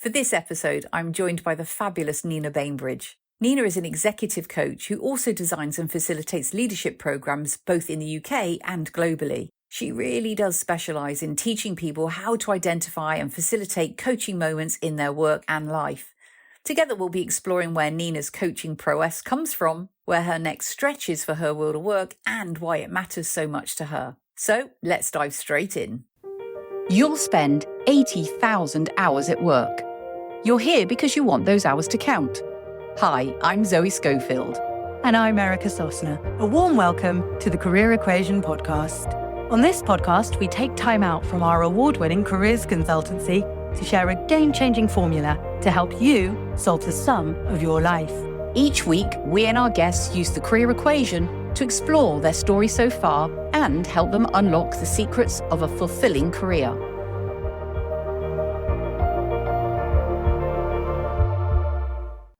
For this episode, I'm joined by the fabulous Nina Bainbridge. Nina is an executive coach who also designs and facilitates leadership programs both in the UK and globally. She really does specialise in teaching people how to identify and facilitate coaching moments in their work and life. Together, we'll be exploring where Nina's coaching prowess comes from, where her next stretch is for her world of work, and why it matters so much to her. So let's dive straight in. You'll spend 80,000 hours at work. You're here because you want those hours to count. Hi, I'm Zoe Schofield. And I'm Erica Sosner. A warm welcome to the Career Equation podcast. On this podcast, we take time out from our award-winning careers consultancy to share a game-changing formula to help you solve the sum of your life. Each week, we and our guests use the Career Equation to explore their story so far and help them unlock the secrets of a fulfilling career.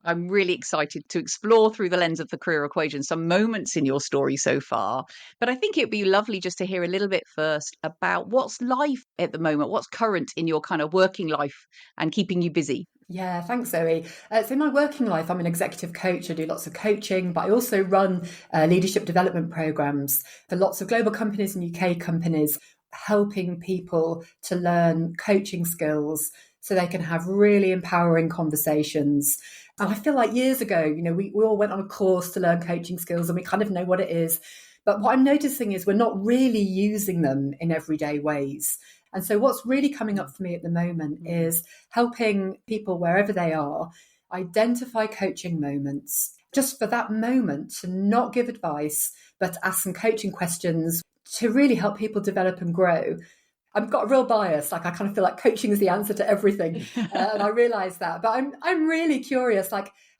I'm really excited to explore through the lens of the Career Equation some moments in your story so far. But I think it'd be lovely just to hear a little bit first about what's life at the moment, what's current in your kind of working life and keeping you busy. Yeah, thanks, Zoe. So in my working life, I'm an executive coach. I do lots of coaching, but I also run leadership development programs for lots of global companies and UK companies, helping people to learn coaching skills so they can have really empowering conversations. And I feel like years ago, we all went on a course to learn coaching skills and we kind of know what it is. But what I'm noticing is we're not really using them in everyday ways. And so what's really coming up for me at the moment is helping people wherever they are identify coaching moments, just for that moment to not give advice, but ask some coaching questions to really help people develop and grow. I've got a real bias, I kind of feel like coaching is the answer to everything. And I realise that. But I'm really curious,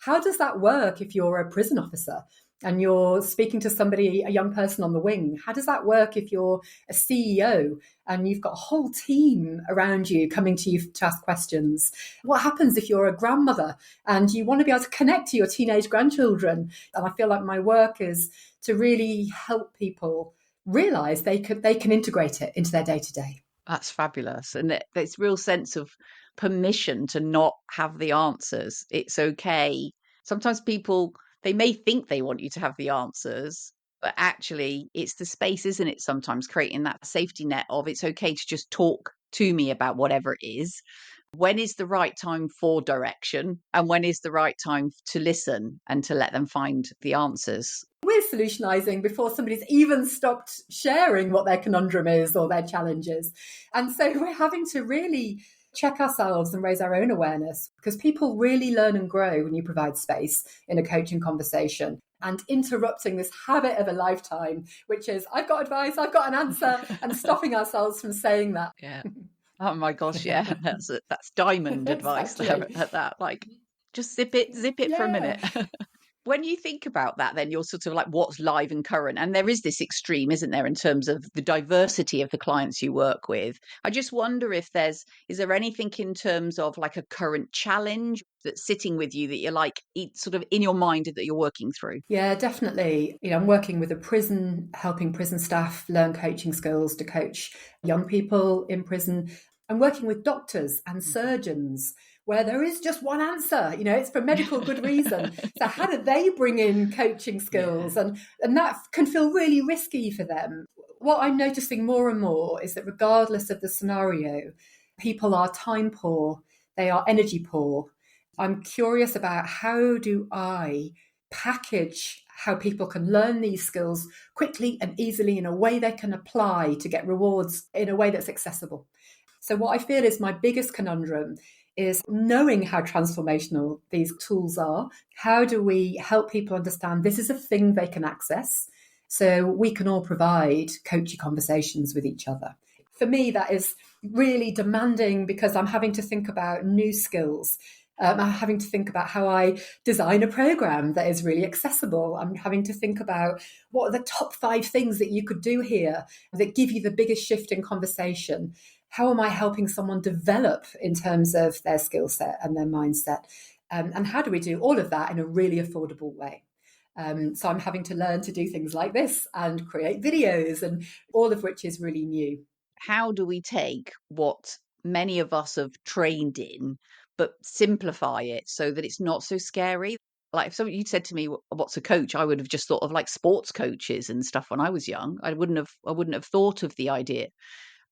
how does that work if you're a prison officer and you're speaking to somebody, a young person on the wing? How does that work if you're a CEO and you've got a whole team around you coming to you to ask questions? What happens if you're a grandmother and you want to be able to connect to your teenage grandchildren? And I feel like my work is to really help people realise they can integrate it into their day-to-day. That's fabulous. And there's real sense of permission to not have the answers. It's okay. Sometimes people, they may think they want you to have the answers, but actually it's the space, isn't it? Sometimes creating that safety net of it's okay to just talk to me about whatever it is. When is the right time for direction? And when is the right time to listen and to let them find the answers? We're solutionizing before somebody's even stopped sharing what their conundrum is or their challenges. And so we're having to really check ourselves and raise our own awareness, because people really learn and grow when you provide space in a coaching conversation. And interrupting this habit of a lifetime, which is, I've got advice, I've got an answer, and stopping ourselves from saying that. Yeah. Oh my gosh, yeah. That's diamond advice Exactly. there at that. Just zip it for a minute. When you think about that, then you're sort of like, what's live and current? And there is this extreme, isn't there, in terms of the diversity of the clients you work with. I just wonder if is there anything in terms of like a current challenge that's sitting with you that you're like, sort of in your mind that you're working through? Yeah, definitely. I'm working with a prison, helping prison staff learn coaching skills to coach young people in prison. I'm working with doctors and surgeons where there is just one answer, it's for medical good reason. So how do they bring in coaching skills? Yeah. And that can feel really risky for them. What I'm noticing more and more is that regardless of the scenario, people are time poor, they are energy poor. I'm curious about how do I package how people can learn these skills quickly and easily in a way they can apply to get rewards in a way that's accessible. So what I feel is my biggest conundrum is knowing how transformational these tools are. How do we help people understand this is a thing they can access so we can all provide coachy conversations with each other? For me, that is really demanding because I'm having to think about new skills. I'm having to think about how I design a program that is really accessible. I'm having to think about what are the top 5 things that you could do here that give you the biggest shift in conversation. How am I helping someone develop in terms of their skill set and their mindset? And how do we do all of that in a really affordable way? So I'm having to learn to do things like this and create videos, and all of which is really new. How do we take what many of us have trained in, but simplify it so that it's not so scary. Like if you'd said to me, what's a coach? I would have just thought of like sports coaches and stuff when I was young. I wouldn't have thought of the idea.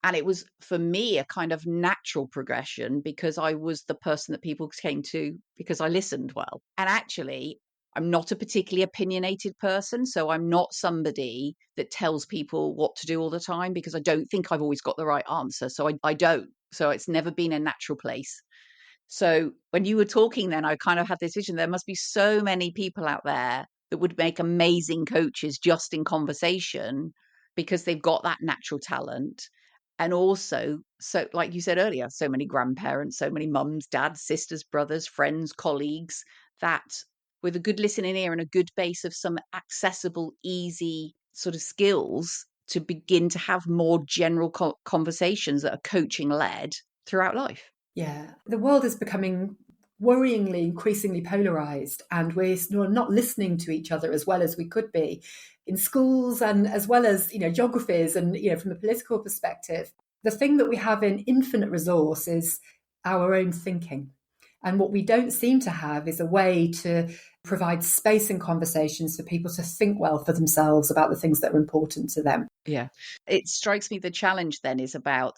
And it was, for me, a kind of natural progression because I was the person that people came to because I listened well. And actually, I'm not a particularly opinionated person. So I'm not somebody that tells people what to do all the time because I don't think I've always got the right answer. So I don't. So it's never been a natural place. So when you were talking then, I kind of had this vision. There must be so many people out there that would make amazing coaches just in conversation because they've got that natural talent. And also, so like you said earlier, so many grandparents, so many mums, dads, sisters, brothers, friends, colleagues, that with a good listening ear and a good base of some accessible, easy sort of skills to begin to have more general conversations that are coaching led throughout life. Yeah, the world is becoming worryingly, increasingly polarized, and we're not listening to each other as well as we could be in schools, and as well as, geographies, and, from a political perspective. The thing that we have in infinite resource is our own thinking. And what we don't seem to have is a way to provide space and conversations for people to think well for themselves about the things that are important to them. Yeah. It strikes me the challenge then is about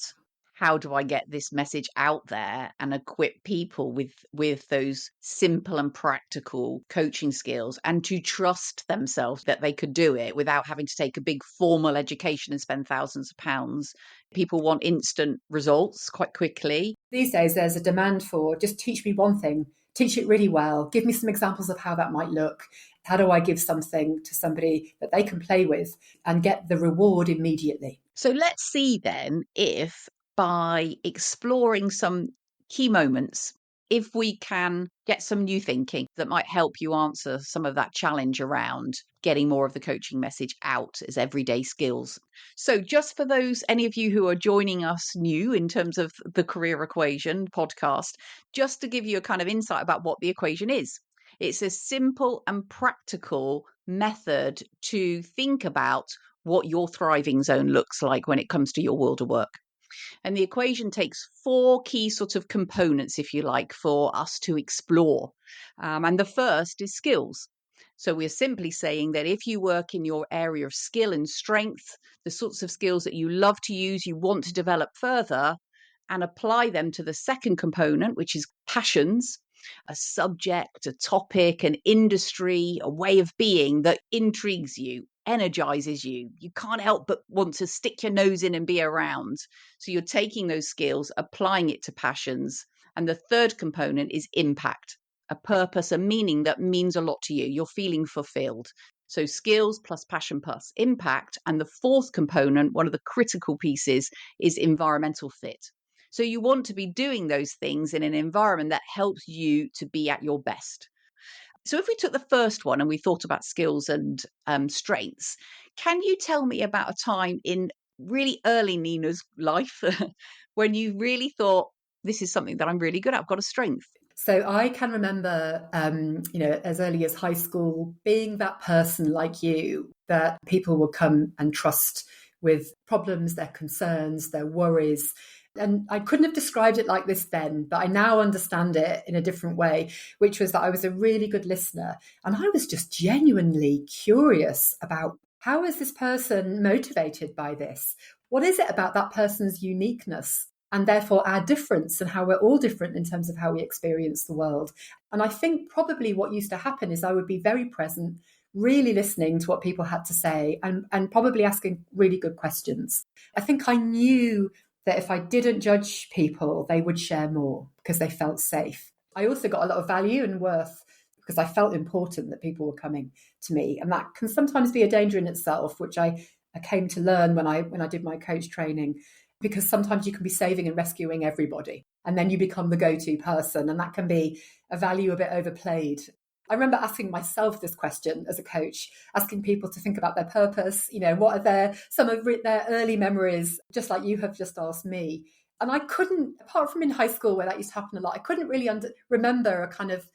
how do I get this message out there and equip people with those simple and practical coaching skills and to trust themselves that they could do it without having to take a big formal education and spend thousands of pounds. People want instant results quite quickly. These days, there's a demand for just teach me one thing, teach it really well, give me some examples of how that might look. How do I give something to somebody that they can play with and get the reward immediately? So let's see then if by exploring some key moments, if we can get some new thinking that might help you answer some of that challenge around getting more of the coaching message out as everyday skills. So just for those, any of you who are joining us new in terms of the Career Equation podcast, just to give you a kind of insight about what the equation is. It's a simple and practical method to think about what your thriving zone looks like when it comes to your world of work. And the equation takes 4 key sort of components, if you like, for us to explore. And the first is skills. So we're simply saying that if you work in your area of skill and strength, the sorts of skills that you love to use, you want to develop further, and apply them to the second component, which is passions, a subject, a topic, an industry, a way of being that intrigues you, energizes you. You can't help but want to stick your nose in and be around. So you're taking those skills, applying it to passions. And the third component is impact, a purpose, a meaning that means a lot to you. You're feeling fulfilled. So skills plus passion plus impact. And the fourth component, one of the critical pieces, is environmental fit. So you want to be doing those things in an environment that helps you to be at your best. So if we took the first one and we thought about skills and strengths, can you tell me about a time in really early Nina's life when you really thought, this is something that I'm really good at, I've got a strength? So I can remember, as early as high school, being that person like you that people will come and trust with problems, their concerns, their worries. And I couldn't have described it like this then, but I now understand it in a different way, which was that I was a really good listener. And I was just genuinely curious about, how is this person motivated by this? What is it about that person's uniqueness and therefore our difference, and how we're all different in terms of how we experience the world? And I think probably what used to happen is I would be very present, really listening to what people had to say, and probably asking really good questions. I think I knew that if I didn't judge people, they would share more because they felt safe. I also got a lot of value and worth because I felt important that people were coming to me. And that can sometimes be a danger in itself, which I came to learn when I did my coach training, because sometimes you can be saving and rescuing everybody, and then you become the go-to person. And that can be a value a bit overplayed. I remember asking myself this question as a coach, asking people to think about their purpose, what are some of their early memories, just like you have just asked me. And I couldn't, apart from in high school where that used to happen a lot, I couldn't really remember a kind of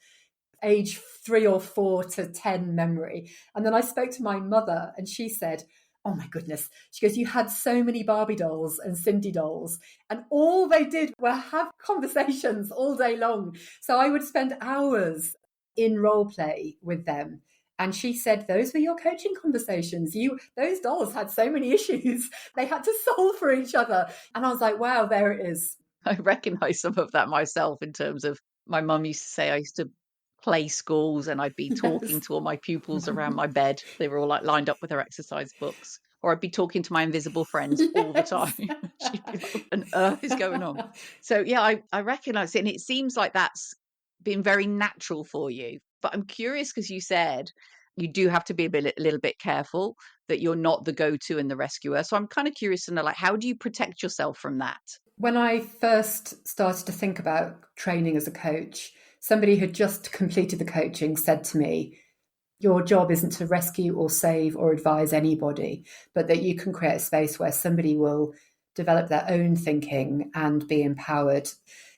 age 3 or 4 to 10 memory. And then I spoke to my mother and she said, oh my goodness. She goes, you had so many Barbie dolls and Sindy dolls, and all they did were have conversations all day long. So I would spend hours in role play with them. And she said, those were your coaching conversations. Those dolls had so many issues they had to solve for each other. And I was like, wow, there it is. I recognise some of that myself in terms of my mum used to say I used to play schools and I'd be talking Yes. to all my pupils around my bed. They were all like lined up with their exercise books. Or I'd be talking to my invisible friends all the time. Yes. She'd be like, what on earth is going on? So yeah, I recognise it. And it seems like that's been very natural for you. But I'm curious because you said you do have to be a little bit careful that you're not the go-to and the rescuer. So I'm kind of curious to know, like, how do you protect yourself from that? When I first started to think about training as a coach, somebody who had just completed the coaching said to me, your job isn't to rescue or save or advise anybody, but that you can create a space where somebody will develop their own thinking and be empowered.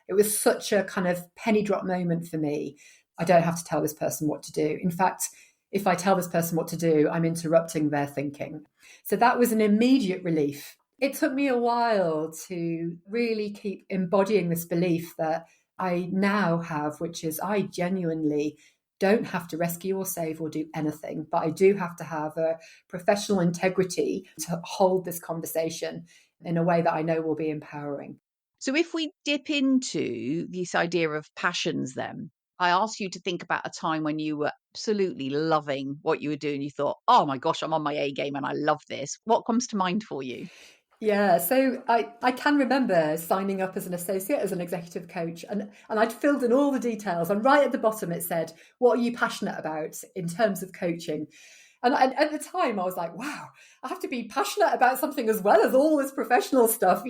It was such a kind of penny drop moment for me. I don't have to tell this person what to do. In fact, if I tell this person what to do, I'm interrupting their thinking. So that was an immediate relief. It took me a while to really keep embodying this belief that I now have, which is I genuinely don't have to rescue or save or do anything, but I do have to have a professional integrity to hold this conversation in a way that I know will be empowering. So if we dip into this idea of passions, then I asked you to think about a time when you were absolutely loving what you were doing. You thought, oh my gosh, I'm on my A game and I love this. What comes to mind for you? Yeah, so I can remember signing up as an associate, as an executive coach, and I'd filled in all the details. And right at the bottom, it said, what are you passionate about in terms of coaching? And at the time, I was like, wow, I have to be passionate about something as well as all this professional stuff,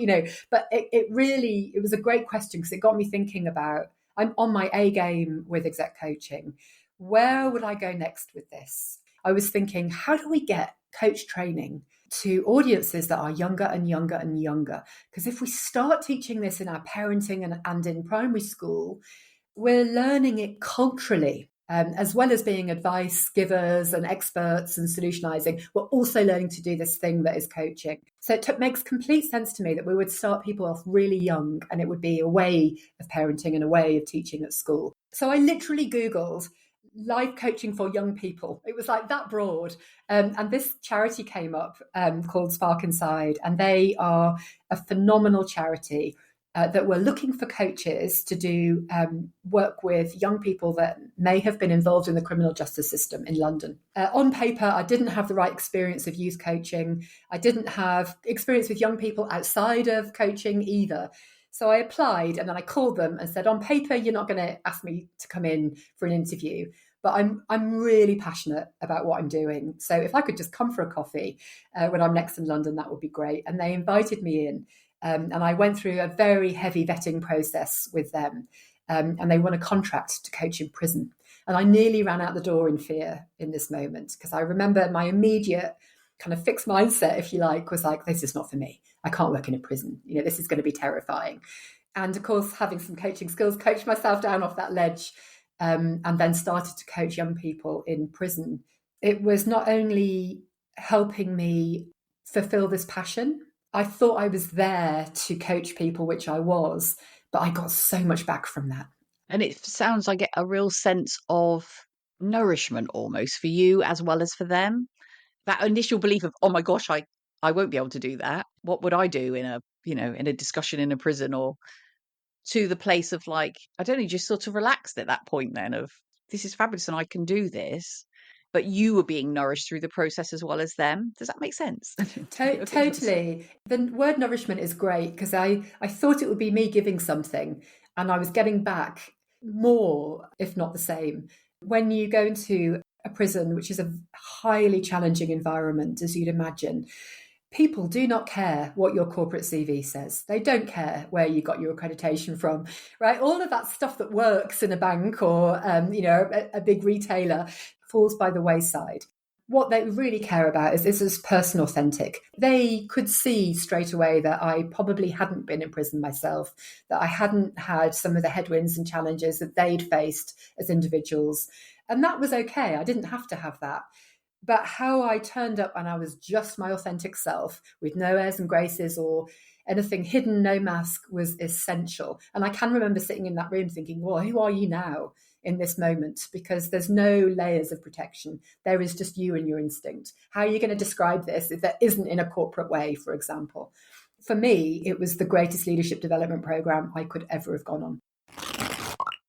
But it was a great question because it got me thinking about, I'm on my A game with exec coaching. Where would I go next with this? I was thinking, how do we get coach training to audiences that are younger and younger and younger? Because if we start teaching this in our parenting and in primary school, we're learning it culturally. As well as being advice givers and experts and solutionizing, we're also learning to do this thing that is coaching. So it makes complete sense to me that we would start people off really young, and it would be a way of parenting and a way of teaching at school. So I literally Googled life coaching for young people. It was like that broad. And this charity came up called Spark Inside, and they are a phenomenal charity that were looking for coaches to do work with young people that may have been involved in the criminal justice system in London. On paper, I didn't have the right experience of youth coaching. I didn't have experience with young people outside of coaching either. So I applied, and then I called them and said, on paper, you're not going to ask me to come in for an interview, but I'm really passionate about what I'm doing. So if I could just come for a coffee when I'm next in London, that would be great. And they invited me in. And I went through a very heavy vetting process with them. And they won a contract to coach in prison. And I nearly ran out the door in fear in this moment, because I remember my immediate kind of fixed mindset, if you like, was like, this is not for me. I can't work in a prison. This is going to be terrifying. And of course, having some coaching skills, coached myself down off that ledge, and then started to coach young people in prison. It was not only helping me fulfill this passion. I thought I was there to coach people, which I was, but I got so much back from that. And it sounds like a real sense of nourishment almost for you as well as for them. That initial belief of, oh my gosh, I won't be able to do that. What would I do in a discussion in a prison, or to the place of like, I don't know, just sort of relaxed at that point then of, this is fabulous and I can do this. But you were being nourished through the process as well as them. Does that make sense? Totally. The word nourishment is great, because I thought it would be me giving something, and I was getting back more, if not the same. When you go into a prison, which is a highly challenging environment, as you'd imagine, people do not care what your corporate CV says. They don't care where you got your accreditation from, right? All of that stuff that works in a bank or, a big retailer falls by the wayside. What they really care about is this is person authentic. They could see straight away that I probably hadn't been in prison myself, that I hadn't had some of the headwinds and challenges that they'd faced as individuals. And that was okay. I didn't have to have that. But how I turned up and I was just my authentic self with no airs and graces or anything hidden, no mask, was essential. And I can remember sitting in that room thinking, well, who are you now in this moment? Because there's no layers of protection. There is just you and your instinct. How are you going to describe this if that isn't in a corporate way, for example? For me, it was the greatest leadership development program I could ever have gone on.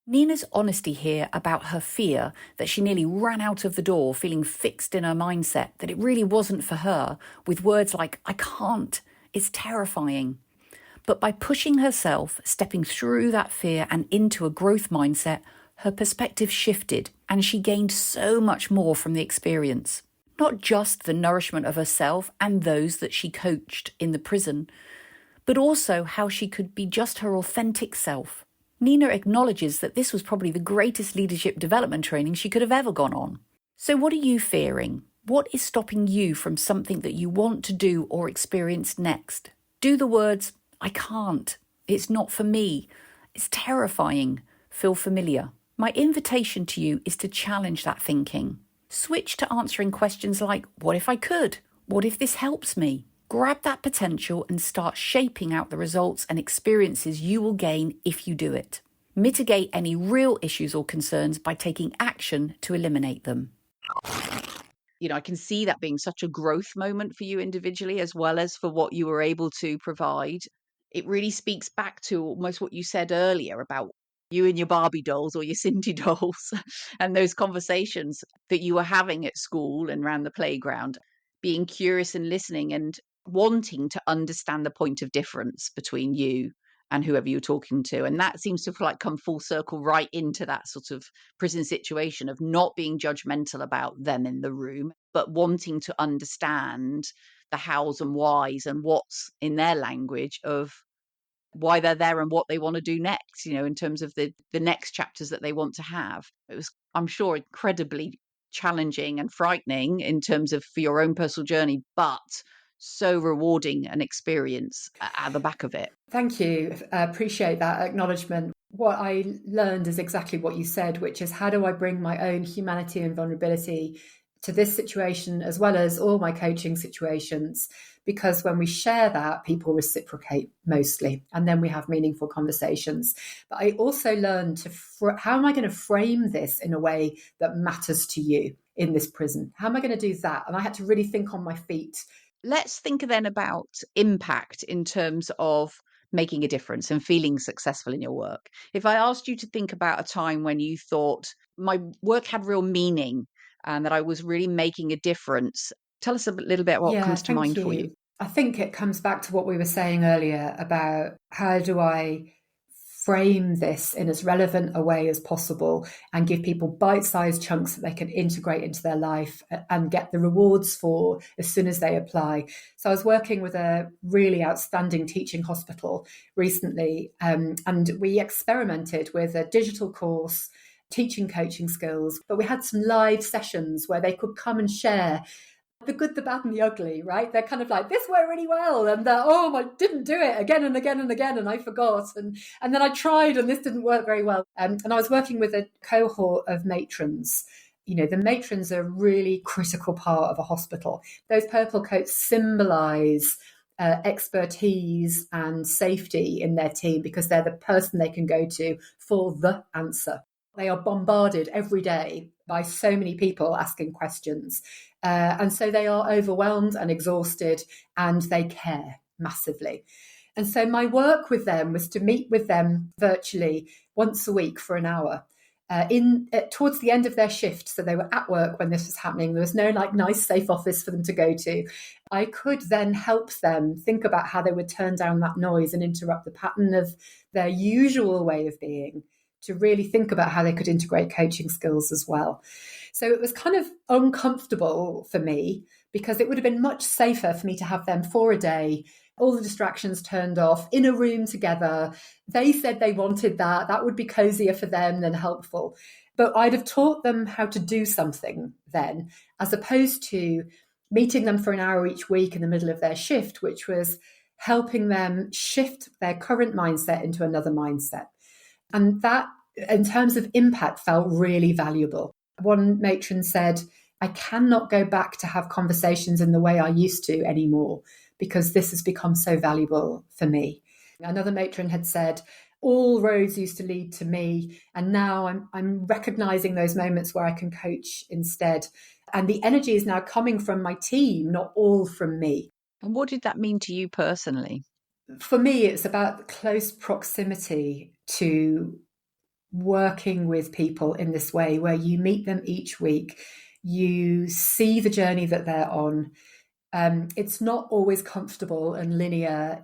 Nina's honesty here about her fear that she nearly ran out of the door feeling fixed in her mindset, that it really wasn't for her, with words like, I can't, it's terrifying. But by pushing herself, stepping through that fear and into a growth mindset, her perspective shifted and she gained so much more from the experience. Not just the nourishment of herself and those that she coached in the prison, but also how she could be just her authentic self. Nina acknowledges that this was probably the greatest leadership development training she could have ever gone on. So what are you fearing? What is stopping you from something that you want to do or experience next? Do the words, I can't, it's not for me, it's terrifying, feel familiar? My invitation to you is to challenge that thinking. Switch to answering questions like, what if I could? What if this helps me? Grab that potential and start shaping out the results and experiences you will gain if you do it. Mitigate any real issues or concerns by taking action to eliminate them. I can see that being such a growth moment for you individually, as well as for what you were able to provide. It really speaks back to almost what you said earlier about you and your Barbie dolls or your Sindy dolls and those conversations that you were having at school and around the playground, being curious and listening and wanting to understand the point of difference between you and whoever you're talking to. And that seems to come full circle right into that sort of prison situation of not being judgmental about them in the room, but wanting to understand the hows and whys and what's in their language of why they're there and what they want to do next, in terms of the next chapters that they want to have. It was, I'm sure, incredibly challenging and frightening in terms of for your own personal journey, but so rewarding an experience at the back of it. Thank you. I appreciate that acknowledgement. What I learned is exactly what you said, which is how do I bring my own humanity and vulnerability to this situation as well as all my coaching situations? Because when we share that, people reciprocate mostly, and then we have meaningful conversations. But I also learned how am I going to frame this in a way that matters to you in this prison? How am I going to do that? And I had to really think on my feet. Let's think then about impact in terms of making a difference and feeling successful in your work. If I asked you to think about a time when you thought my work had real meaning and that I was really making a difference, tell us a little bit what comes to mind for you. I think it comes back to what we were saying earlier about how do I frame this in as relevant a way as possible and give people bite-sized chunks that they can integrate into their life and get the rewards for as soon as they apply. So I was working with a really outstanding teaching hospital recently, and we experimented with a digital course teaching coaching skills, but we had some live sessions where they could come and share the good, the bad, and the ugly, right? They're kind of like, this worked really well. And I didn't do it again and again and again. And I forgot. And then I tried and this didn't work very well. And I was working with a cohort of matrons. The matrons are a really critical part of a hospital. Those purple coats symbolize expertise and safety in their team because they're the person they can go to for the answer. They are bombarded every day by so many people asking questions. And so they are overwhelmed and exhausted and they care massively. And so my work with them was to meet with them virtually once a week for an hour towards the end of their shift. So they were at work when this was happening. There was no nice safe office for them to go to. I could then help them think about how they would turn down that noise and interrupt the pattern of their usual way of being, to really think about how they could integrate coaching skills as well. So it was kind of uncomfortable for me because it would have been much safer for me to have them for a day, all the distractions turned off, in a room together. They said they wanted that. That would be cozier for them than helpful. But I'd have taught them how to do something then, as opposed to meeting them for an hour each week in the middle of their shift, which was helping them shift their current mindset into another mindset. And that, in terms of impact, felt really valuable. One matron said, I cannot go back to have conversations in the way I used to anymore because this has become so valuable for me. Another matron had said, all roads used to lead to me, and now I'm recognizing those moments where I can coach instead. And the energy is now coming from my team, not all from me. And what did that mean to you personally? For me, it's about close proximity to working with people in this way, where you meet them each week, you see the journey that they're on. It's not always comfortable and linear.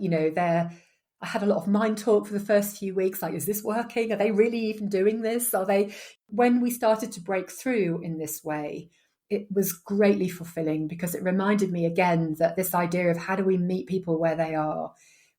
I had a lot of mind talk for the first few weeks, like, is this working? Are they really even doing this? When we started to break through in this way, it was greatly fulfilling because it reminded me again that this idea of how do we meet people where they are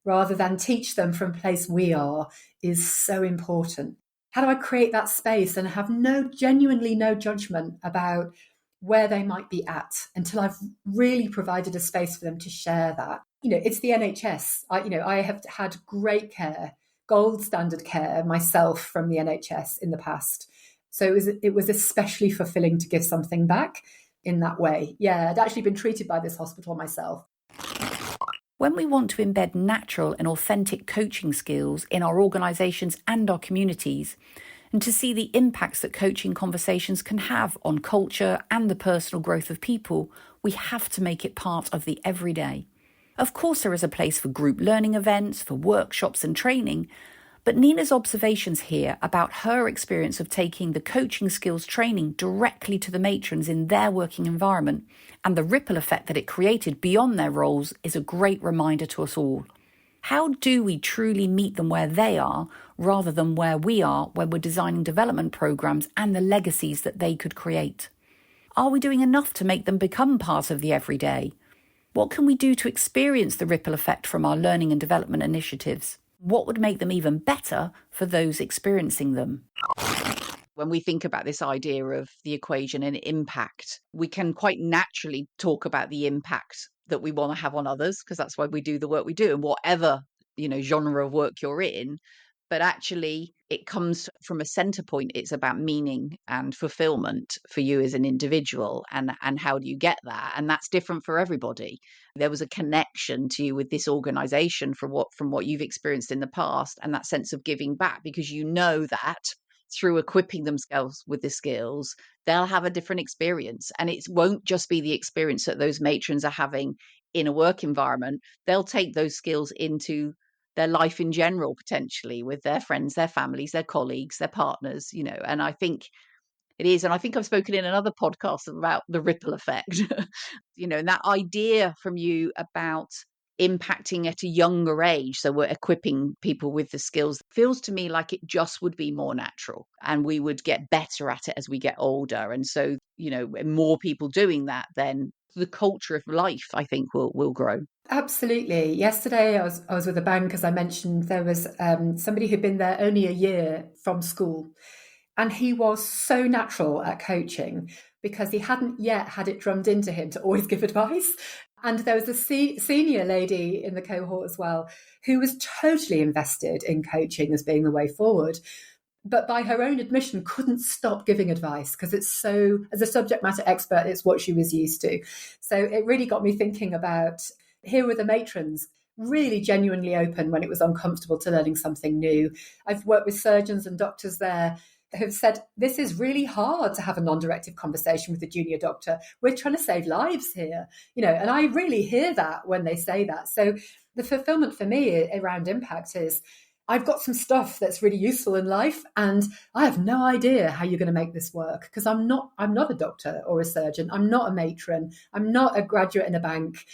rather than teach them from a place we are is so important. How do I create that space and have genuinely no judgment about where they might be at until I've really provided a space for them to share that? It's the NHS. I have had great care, gold standard care myself from the NHS in the past. So it was especially fulfilling to give something back in that way. Yeah, I'd actually been treated by this hospital myself. When we want to embed natural and authentic coaching skills in our organisations and our communities, and to see the impacts that coaching conversations can have on culture and the personal growth of people, we have to make it part of the everyday. Of course, there is a place for group learning events, for workshops and training, but Nina's observations here about her experience of taking the coaching skills training directly to the matrons in their working environment and the ripple effect that it created beyond their roles is a great reminder to us all. How do we truly meet them where they are rather than where we are when we're designing development programs and the legacies that they could create? Are we doing enough to make them become part of the everyday? What can we do to experience the ripple effect from our learning and development initiatives? What would make them even better for those experiencing them? When we think about this idea of the equation and impact, we can quite naturally talk about the impact that we want to have on others, because that's why we do the work we do, and whatever, genre of work you're in. But actually, it comes from a center point. It's about meaning and fulfillment for you as an individual, and how do you get that? And that's different for everybody. There was a connection to you with this organization from what you've experienced in the past, and that sense of giving back, because you know that through equipping themselves with the skills, they'll have a different experience. And it won't just be the experience that those matrons are having in a work environment. They'll take those skills into their life in general, potentially with their friends, their families, their colleagues, their partners, and I think it is. And I think I've spoken in another podcast about the ripple effect, and that idea from you about impacting at a younger age. So we're equipping people with the skills. Feels to me like it just would be more natural and we would get better at it as we get older. And so, more people doing that, then the culture of life, I think, will grow. Absolutely. Yesterday, I was with a bank, as I mentioned. There was somebody who'd been there only a year from school, and he was so natural at coaching because he hadn't yet had it drummed into him to always give advice. And there was a senior lady in the cohort as well who was totally invested in coaching as being the way forward, but by her own admission couldn't stop giving advice because it's so, as a subject matter expert, it's what she was used to. So it really got me thinking about, here were the matrons, really genuinely open when it was uncomfortable to learning something new. I've worked with surgeons and doctors there who've said, this is really hard to have a non-directive conversation with a junior doctor. We're trying to save lives here, and I really hear that when they say that. So the fulfillment for me around impact is, I've got some stuff that's really useful in life, and I have no idea how you're going to make this work because I'm not a doctor or a surgeon. I'm not a matron. I'm not a graduate in a bank.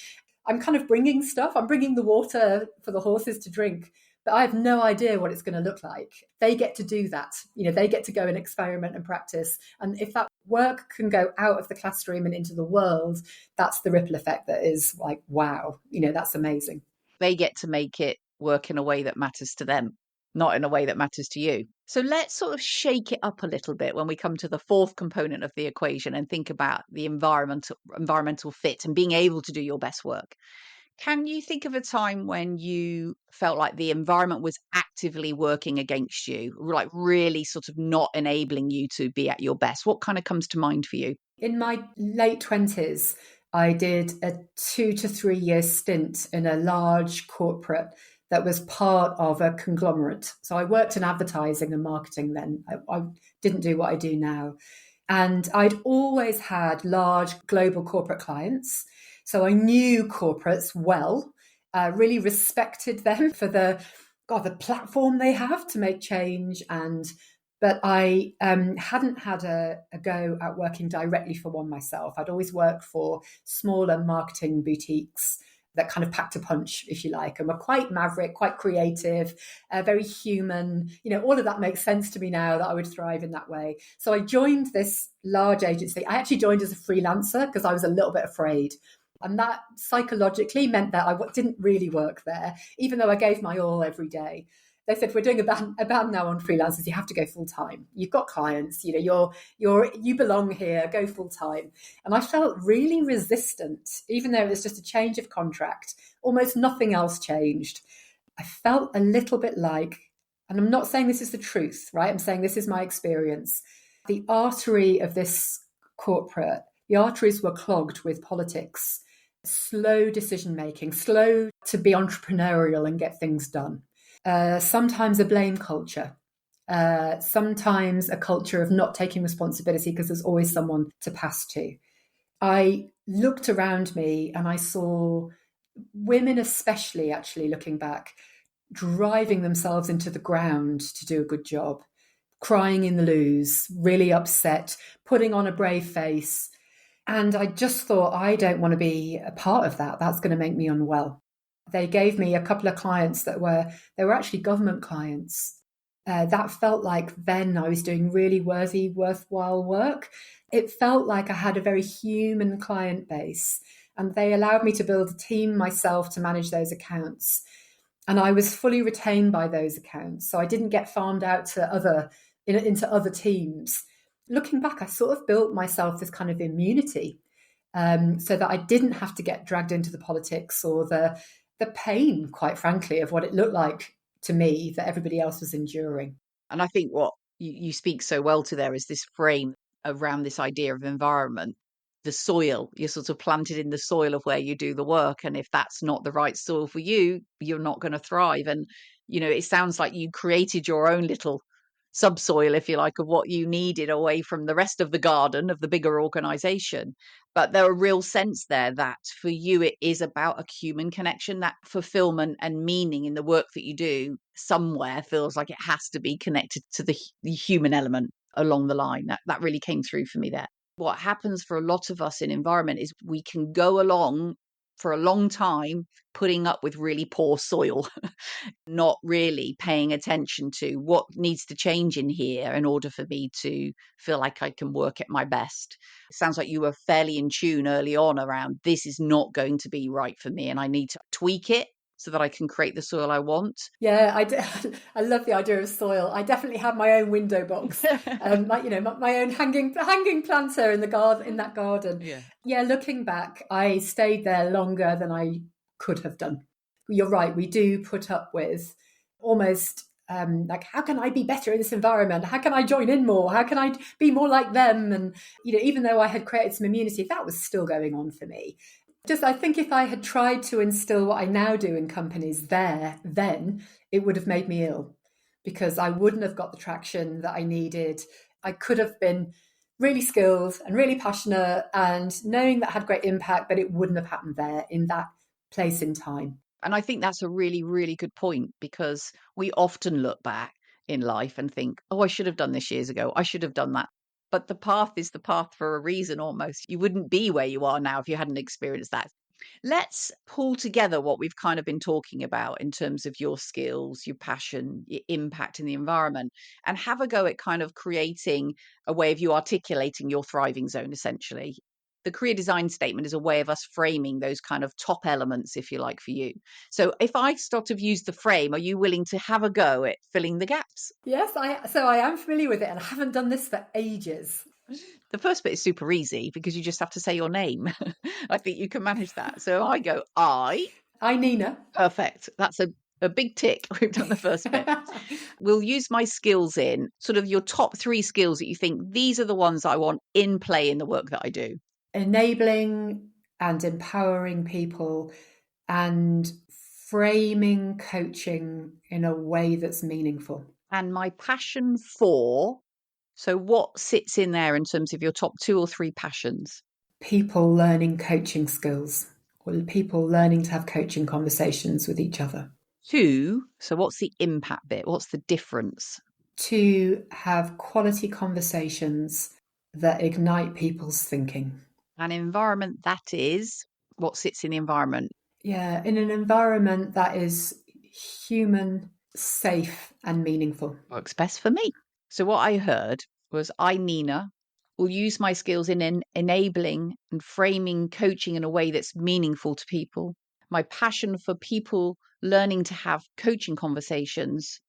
I'm kind of bringing stuff. I'm bringing the water for the horses to drink, but I have no idea what it's going to look like. They get to do that. They get to go and experiment and practice. And if that work can go out of the classroom and into the world, that's the ripple effect that is like, wow, that's amazing. They get to make it work in a way that matters to them, not in a way that matters to you. So let's sort of shake it up a little bit when we come to the fourth component of the equation and think about the environmental fit and being able to do your best work. Can you think of a time when you felt like the environment was actively working against you, like really sort of not enabling you to be at your best? What kind of comes to mind for you? In my late 20s, I did a 2 to 3 year stint in a large corporate that was part of a conglomerate. So I worked in advertising and marketing then. I didn't do what I do now. And I'd always had large global corporate clients. So I knew corporates well, really respected them for the platform they have to make change. But I hadn't had a go at working directly for one myself. I'd always worked for smaller marketing boutiques that kind of packed a punch, if you like, and were quite maverick, quite creative, very human. All of that makes sense to me now that I would thrive in that way. So I joined this large agency. I actually joined as a freelancer because I was a little bit afraid. And that psychologically meant that I didn't really work there, even though I gave my all every day. They said, we're doing a ban now on freelancers. You have to go full time. You've got clients. You belong here. Go full time. And I felt really resistant, even though it was just a change of contract. Almost nothing else changed. I felt a little bit like, and I'm not saying this is the truth, right? I'm saying this is my experience. The artery of this corporate, the arteries were clogged with politics, slow decision making, slow to be entrepreneurial and get things done. Sometimes a blame culture, sometimes a culture of not taking responsibility because there's always someone to pass to. I looked around me and I saw women, especially actually looking back, driving themselves into the ground to do a good job, crying in the loos, really upset, putting on a brave face. And I just thought, I don't want to be a part of that. That's going to make me unwell. They gave me a couple of clients they were actually government clients. That felt like then I was doing really worthwhile work. It felt like I had a very human client base, and they allowed me to build a team myself to manage those accounts. And I was fully retained by those accounts. So I didn't get farmed out to into other teams. Looking back, I sort of built myself this kind of immunity so that I didn't have to get dragged into the politics or the pain, quite frankly, of what it looked like to me that everybody else was enduring. And I think what you speak so well to there is this frame around this idea of environment, the soil. You're sort of planted in the soil of where you do the work. And if that's not the right soil for you, you're not going to thrive. And, it sounds like you created your own little subsoil, if you like, of what you needed away from the rest of the garden of the bigger organization. But there are real sense there that for you, it is about a human connection, that fulfillment and meaning in the work that you do somewhere feels like it has to be connected to the human element along the line. That really came through for me there. What happens for a lot of us in environment is we can go along for a long time putting up with really poor soil, not really paying attention to what needs to change in here in order for me to feel like I can work at my best. It sounds like you were fairly in tune early on around this is not going to be right for me and I need to tweak it so that I can create the soil I want. Yeah, I love the idea of soil. I definitely have my own window box, my own hanging planter in the garden, in that garden. Yeah, looking back, I stayed there longer than I could have done. You're right. We do put up with almost like, how can I be better in this environment? How can I join in more? How can I be more like them? And, even though I had created some immunity, that was still going on for me. I think if I had tried to instill what I now do in companies then it would have made me ill because I wouldn't have got the traction that I needed. I could have been really skilled and really passionate and knowing that had great impact, but it wouldn't have happened there in that place in time. And I think that's a really, really good point because we often look back in life and think, oh, I should have done this years ago. I should have done that. But the path is the path for a reason almost. You wouldn't be where you are now if you hadn't experienced that. Let's pull together what we've kind of been talking about in terms of your skills, your passion, your impact in the environment, and have a go at kind of creating a way of you articulating your thriving zone, essentially. The career design statement is a way of us framing those kind of top elements, if you like, for you. So if I sort of use the frame, are you willing to have a go at filling the gaps? Yes, I am familiar with it and I haven't done this for ages. The first bit is super easy because you just have to say your name. I think you can manage that. So I go, I. I, Nina. Perfect. That's a big tick. We've done the first bit. We'll use my skills in sort of your top 3 skills that you think these are the ones I want in play in the work that I do. Enabling and empowering people and framing coaching in a way that's meaningful. And my passion for, so what sits in there in terms of your top 2 or 3 passions? People learning coaching skills, or people learning to have coaching conversations with each other. 2, so what's the impact bit? What's the difference? To have quality conversations that ignite people's thinking. An environment that is, what sits in the environment? Yeah, in an environment that is human, safe and meaningful. Works best for me. So what I heard was I, Nina, will use my skills in enabling and framing coaching in a way that's meaningful to people. My passion for people learning to have coaching conversations,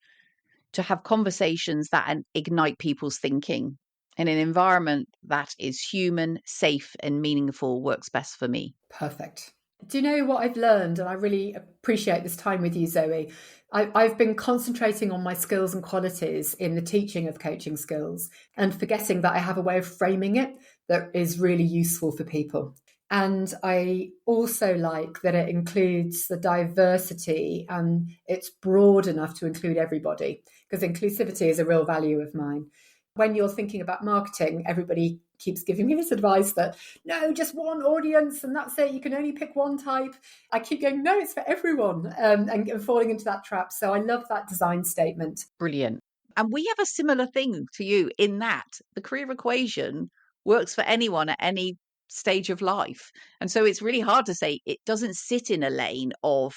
to have conversations that ignite people's thinking in an environment that is human, safe and meaningful works best for me. Perfect. Do you know what I've learned? And I really appreciate this time with you, Zoe. I've been concentrating on my skills and qualities in the teaching of coaching skills and forgetting that I have a way of framing it that is really useful for people. And I also like that it includes the diversity and it's broad enough to include everybody, because inclusivity is a real value of mine. When you're thinking about marketing, everybody keeps giving me this advice that, no, just one audience and that's it. You can only pick one type. I keep going, no, it's for everyone, and falling into that trap. So I love that design statement. Brilliant. And we have a similar thing to you in that the career equation works for anyone at any stage of life. And so it's really hard to say it doesn't sit in a lane of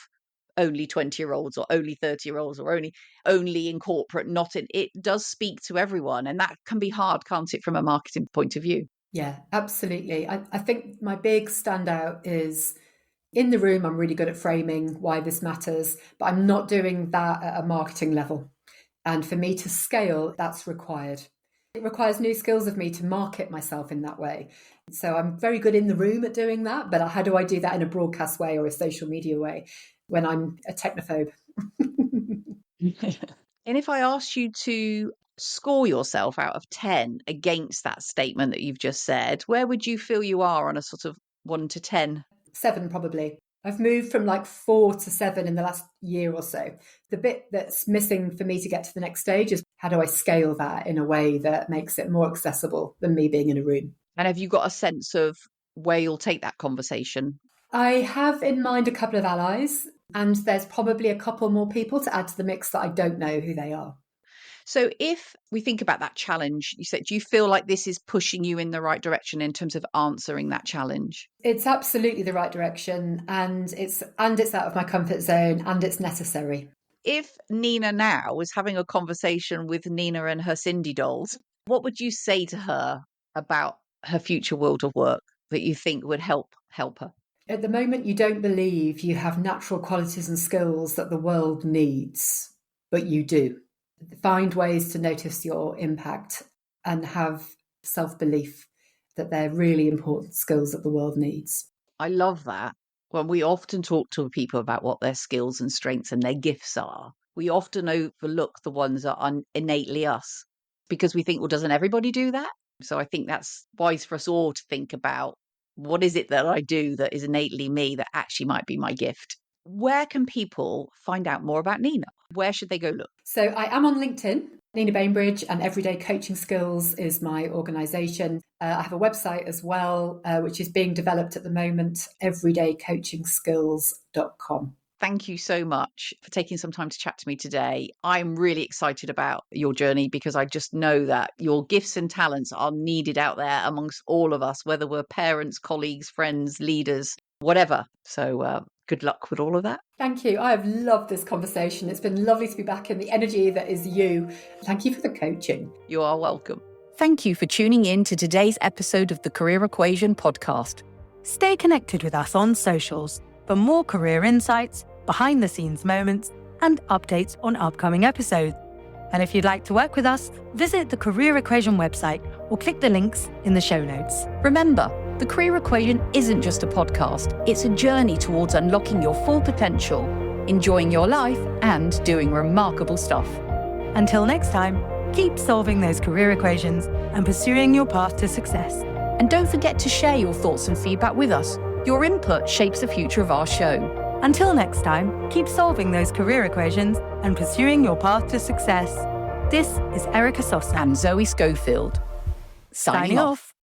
only 20-year-olds or only 30-year-olds or only in corporate, not in, it does speak to everyone. And that can be hard, can't it, from a marketing point of view? Yeah, absolutely. I think my big standout is in the room, I'm really good at framing why this matters, but I'm not doing that at a marketing level. And for me to scale, that's required. It requires new skills of me to market myself in that way. So I'm very good in the room at doing that, but how do I do that in a broadcast way or a social media way when I'm a technophobe? And if I asked you to score yourself out of 10 against that statement that you've just said, where would you feel you are on a sort of 1 to 10? 7, probably. I've moved from like 4 to 7 in the last year or so. The bit that's missing for me to get to the next stage is how do I scale that in a way that makes it more accessible than me being in a room? And have you got a sense of where you'll take that conversation? I have in mind a couple of allies, and there's probably a couple more people to add to the mix that I don't know who they are. So if we think about that challenge, you said, do you feel like this is pushing you in the right direction in terms of answering that challenge? It's absolutely the right direction, and it's out of my comfort zone, and it's necessary. If Nina now was having a conversation with Nina and her Sindy dolls, what would you say to her about her future world of work that you think would help her? At the moment, you don't believe you have natural qualities and skills that the world needs, but you do. Find ways to notice your impact and have self-belief that they're really important skills that the world needs. I love that. When we often talk to people about what their skills and strengths and their gifts are, we often overlook the ones that are innately us because we think, well, doesn't everybody do that? So I think that's wise for us all to think about what is it that I do that is innately me that actually might be my gift. Where can people find out more about Nina? Where should they go look? So I am on LinkedIn. Nina Bainbridge and Everyday Coaching Skills is my organisation. I have a website as well, which is being developed at the moment, everydaycoachingskills.com. Thank you so much for taking some time to chat to me today. I'm really excited about your journey because I just know that your gifts and talents are needed out there amongst all of us, whether we're parents, colleagues, friends, leaders, whatever. So good luck with all of that. Thank you. I have loved this conversation. It's been lovely to be back in the energy that is you. Thank you for the coaching. You are welcome. Thank you for tuning in to today's episode of the Career Equation podcast. Stay connected with us on socials for more career insights, behind-the-scenes moments, and updates on upcoming episodes. And if you'd like to work with us, visit the Career Equation website or click the links in the show notes. Remember, The Career Equation isn't just a podcast, it's a journey towards unlocking your full potential, enjoying your life, and doing remarkable stuff. Until next time, keep solving those career equations and pursuing your path to success. And don't forget to share your thoughts and feedback with us. Your input shapes the future of our show. Until next time, keep solving those career equations and pursuing your path to success. This is Erica Sosna. And Zoe Schofield. Signing off.